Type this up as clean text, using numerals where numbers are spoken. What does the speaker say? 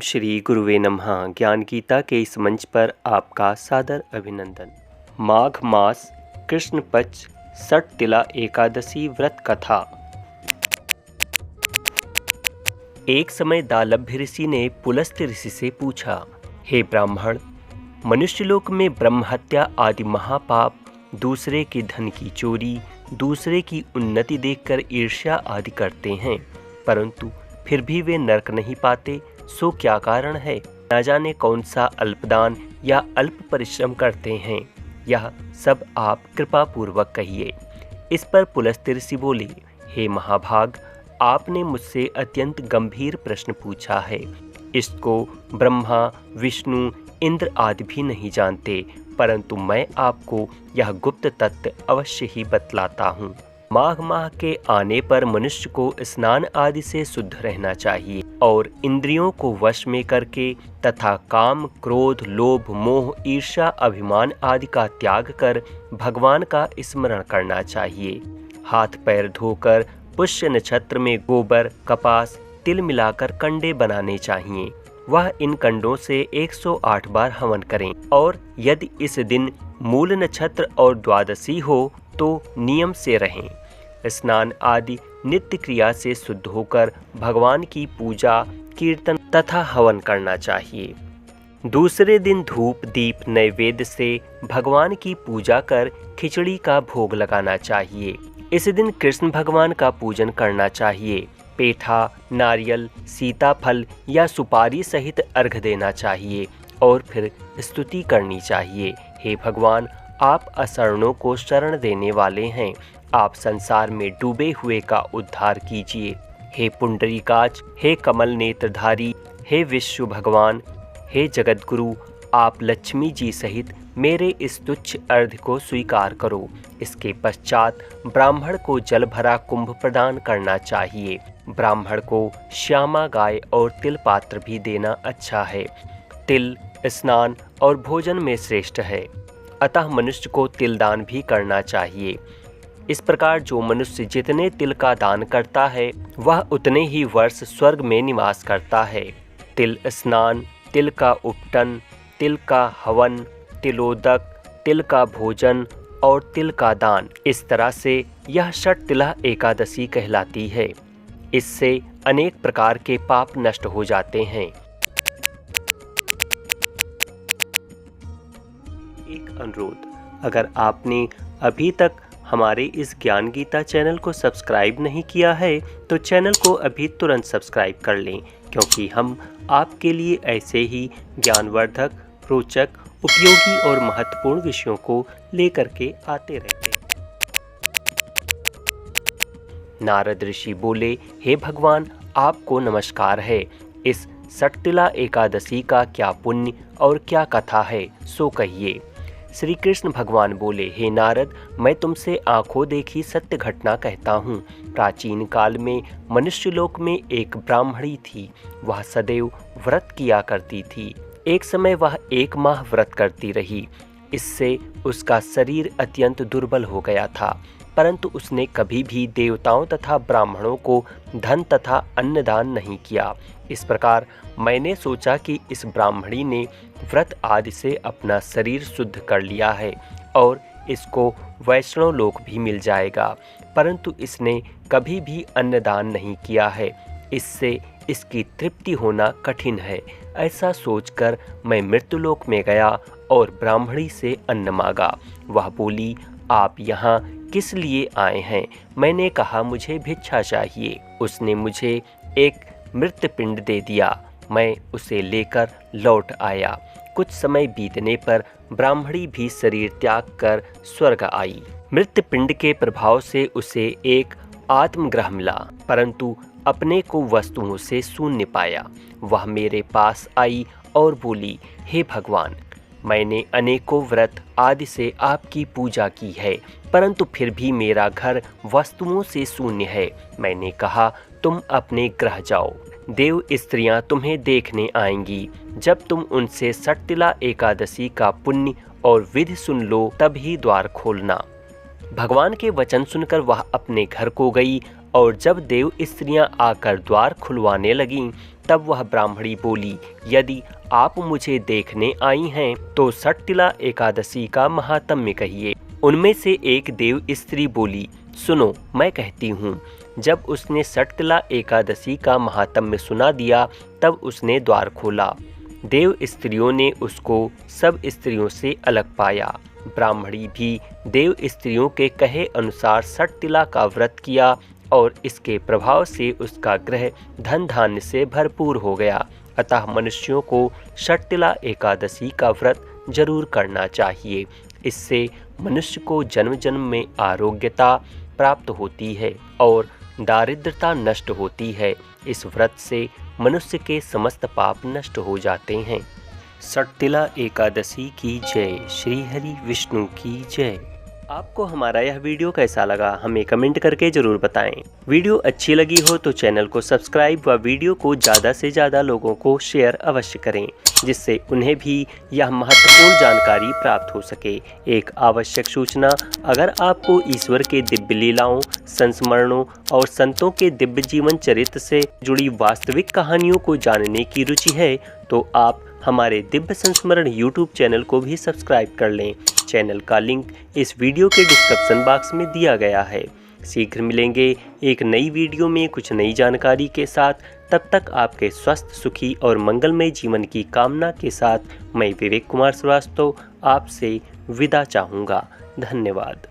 ओम श्री गुरुवे नमः। ज्ञान गीता के इस मंच पर आपका सादर अभिनंदन। माघ मास कृष्ण पक्ष षठ तिला एकादशी व्रत कथा। एक समय दालभ्य ऋषि ने पुलस्त्य ऋषि से पूछा, हे ब्राह्मण, मनुष्यलोक में ब्रह्म हत्या आदि महापाप, दूसरे के धन की चोरी, दूसरे की उन्नति देखकर ईर्ष्या आदि करते हैं, परंतु फिर भी वे नरक नहीं पाते, सो क्या कारण है? न जाने कौन सा अल्पदान या अल्प परिश्रम करते हैं, यह सब आप कृपा पूर्वक कहिए। इस पर पुलस्त्य ऋषि बोले, हे महाभाग, आपने मुझसे अत्यंत गंभीर प्रश्न पूछा है। इसको ब्रह्मा, विष्णु, इंद्र आदि भी नहीं जानते, परंतु मैं आपको यह गुप्त तत्व अवश्य ही बतलाता हूँ। माघ माह के आने पर मनुष्य को स्नान आदि से शुद्ध रहना चाहिए और इंद्रियों को वश में करके तथा काम, क्रोध, लोभ, मोह, ईर्ष्या, अभिमान आदि का त्याग कर भगवान का स्मरण करना चाहिए। हाथ पैर धोकर पुष्य नक्षत्र में गोबर, कपास, तिल मिलाकर कंडे बनाने चाहिए। वह इन कंडों से 108 बार हवन करें और यदि इस दिन मूल नक्षत्र और द्वादशी हो तो नियम से रहें। स्नान आदि नित्य क्रिया से शुद्ध होकर भगवान की पूजा, कीर्तन तथा हवन करना चाहिए। दूसरे दिन धूप दीप नैवेद्य से भगवान की पूजा कर खिचड़ी का भोग लगाना चाहिए। इस दिन कृष्ण भगवान का पूजन करना चाहिए। पेठा, नारियल, सीताफल या सुपारी सहित अर्घ देना चाहिए और फिर स्तुति करनी चाहिए। हे भगवान, आप अशरणों को शरण देने वाले हैं, आप संसार में डूबे हुए का उद्धार कीजिए। हे पुंडरीकाक्ष, हे कमल नेत्रधारी, हे विश्व भगवान, हे जगत गुरु, आप लक्ष्मी जी सहित मेरे इस तुच्छ अर्घ को स्वीकार करो। इसके पश्चात ब्राह्मण को जल भरा कुंभ प्रदान करना चाहिए। ब्राह्मण को श्यामा गाय और तिल पात्र भी देना अच्छा है। तिल स्नान और भोजन में श्रेष्ठ है, अतः मनुष्य को तिल दान भी करना चाहिए। इस प्रकार जो मनुष्य जितने तिल का दान करता है वह उतने ही वर्ष स्वर्ग में निवास करता है। तिल स्नान, तिल का उपटन, तिल का हवन, तिलोदक, तिल का भोजन और तिल का दान, इस तरह से यह षठ तिला एकादशी कहलाती है। इससे अनेक प्रकार के पाप नष्ट हो जाते हैं। एक अनुरोध, अगर आपने अभी तक हमारे इस ज्ञान गीता चैनल को सब्सक्राइब नहीं किया है तो चैनल को अभी तुरंत सब्सक्राइब कर लें, क्योंकि हम आपके लिए ऐसे ही ज्ञानवर्धक, रोचक, उपयोगी और महत्वपूर्ण विषयों को लेकर के आते रहते हैं। नारद ऋषि बोले, हे भगवान, आपको नमस्कार है। इस षठ तिला एकादशी का क्या पुण्य और क्या कथा है, सो कहिए। श्री कृष्ण भगवान बोले, हे नारद, मैं तुमसे आंखों देखी सत्य घटना कहता हूँ। प्राचीन काल में मनुष्यलोक में एक ब्राह्मणी थी। वह सदैव व्रत किया करती थी। एक समय वह 1 माह व्रत करती रही। इससे उसका शरीर अत्यंत दुर्बल हो गया था, परंतु उसने कभी भी देवताओं तथा ब्राह्मणों को धन तथा अन्नदान नहीं किया। इस प्रकार मैंने सोचा कि इस ब्राह्मणी ने व्रत आदि से अपना शरीर शुद्ध कर लिया है और इसको वैष्णव लोक भी मिल जाएगा, परंतु इसने कभी भी अन्नदान नहीं किया है। इससे इसकी तृप्ति होना कठिन है। ऐसा सोचकर मैं मृत्युलोक में गया और ब्राह्मणी से अन्न मांगा। वह बोली, आप यहाँ किस लिए आए हैं? मैंने कहा, मुझे भिक्षा चाहिए। उसने मुझे एक मृत पिंड दे दिया। मैं उसे लेकर लौट आया। कुछ समय बीतने पर ब्राह्मणी भी शरीर त्याग कर स्वर्ग आई। मृत पिंड के प्रभाव से उसे एक आत्मग्रह मिला, परंतु अपने को वस्तुओं से शून्य पाया। वह मेरे पास आई और बोली, हे भगवान, मैंने अनेकों व्रत आदि से आपकी पूजा की है, परंतु फिर भी मेरा घर वस्तुओं से शून्य है। मैंने कहा, तुम अपने ग्रह जाओ, देव स्त्रियां तुम्हें देखने आएंगी। जब तुम उनसे षठ तिला एकादशी का पुण्य और विधि सुन लो, तब ही द्वार खोलना। भगवान के वचन सुनकर वह अपने घर को गई और जब देव स्त्रियां आकर द्वार खुलवाने लगीं, तब वह ब्राह्मणी बोली, यदि आप मुझे देखने आई हैं तो षटतिला एकादशी का महात्म्य कहिए। उनमें से एक देव स्त्री बोली, सुनो मैं कहती हूँ। जब उसने षटतिला एकादशी का महात्म्य सुना दिया, तब उसने द्वार खोला। देव स्त्रियों ने उसको सब स्त्रियों से अलग पाया। ब्राह्मणी भी देव स्त्रियों के कहे अनुसार षटतिला का व्रत किया और इसके प्रभाव से उसका गृह धन धान्य से भरपूर हो गया। अतः मनुष्यों को षटतिला एकादशी का व्रत जरूर करना चाहिए। इससे मनुष्य को जन्म जन्म में आरोग्यता प्राप्त होती है और दारिद्रता नष्ट होती है। इस व्रत से मनुष्य के समस्त पाप नष्ट हो जाते हैं। षटतिला एकादशी की जय। श्री हरि विष्णु की जय। आपको हमारा यह वीडियो कैसा लगा हमें कमेंट करके जरूर बताएं। वीडियो अच्छी लगी हो तो चैनल को सब्सक्राइब व वीडियो को ज़्यादा से ज़्यादा लोगों को शेयर अवश्य करें, जिससे उन्हें भी यह महत्वपूर्ण जानकारी प्राप्त हो सके। एक आवश्यक सूचना, अगर आपको ईश्वर के दिव्य लीलाओं, संस्मरणों और संतों के दिव्य जीवन चरित्र से जुड़ी वास्तविक कहानियों को जानने की रुचि है तो आप हमारे दिव्य संस्मरण YouTube चैनल को भी सब्सक्राइब कर लें। चैनल का लिंक इस वीडियो के डिस्क्रिप्शन बॉक्स में दिया गया है। शीघ्र मिलेंगे एक नई वीडियो में कुछ नई जानकारी के साथ। तब तक आपके स्वस्थ, सुखी और मंगलमय जीवन की कामना के साथ मैं विवेक कुमार श्रीवास्तव आपसे विदा चाहूँगा। धन्यवाद।